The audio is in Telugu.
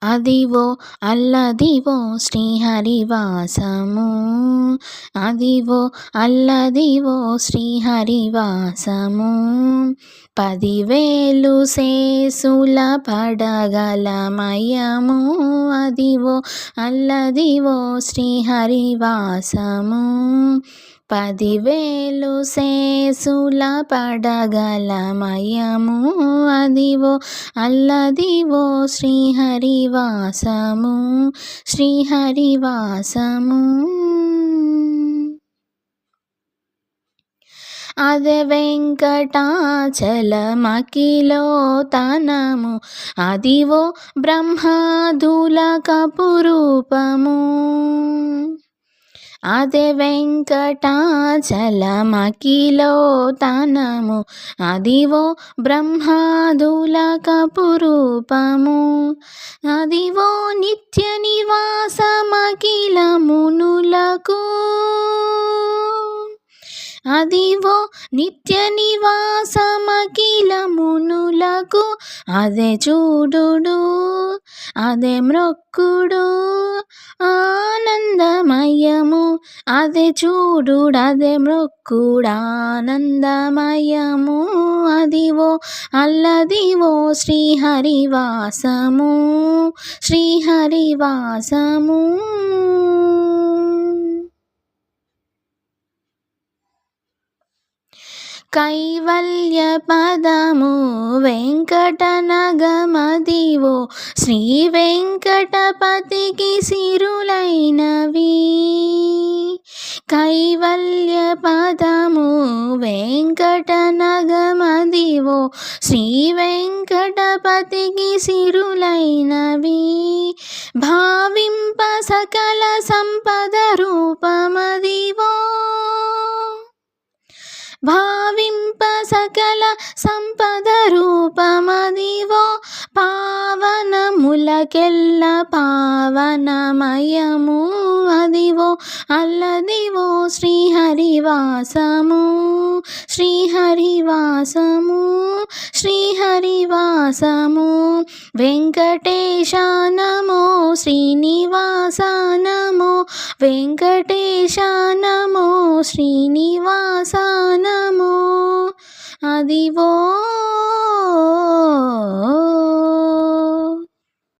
అదివో అల్లదివో శ్రీహరివాసము, అదివో అల్లదివో శ్రీహరివాసము. 10,000 సేసుల పడగలమయము, అదివో అల్లదివో శ్రీహరివాసము. 10,000 సేసుల పడగలమయము, అదివో అల్లదివో శ్రీహరివాసము, శ్రీహరివాసము. అదే వెంకటాచలమకిలో తనము, అదివో బ్రహ్మాదుల కపురూపము. అదే వెంకటాచలమకిలో తనము, అదివో బ్రహ్మాదుల కపురూపము. అదివో నిత్య నివాసమఖిల మునులకు, అదివో నిత్య నివాసమఖిల మునులకు. అదే చూడుడు అదే మ్రొక్కుడు ఆనందమయము, అదే చూడుడు అదే మ్రొక్కుడు ఆనందమయము, అదివో అల్లదివో శ్రీహరివాసము, శ్రీహరివాసము. కైవల్య పదము వెంకటనగమదివో శ్రీ వెంకటపతికి సిరులైనవి. కైవల్య పదము వెంకటనగమదివో శ్రీ వెంకటపతికి సిరులైనవి. భావింప సకల సంపద రూపమదివో, భావింప సకల సంపద రూపమదివో. పావనములకెల్ల పావనమయము, అదివో అల్లదివో శ్రీహరివాసము, శ్రీహరివాసము, శ్రీహరివాసము. వెంకటేశ నమో శ్రీనివాస నమో, వెంకటేశ నమో శ్రీనివాస నమో, అదివో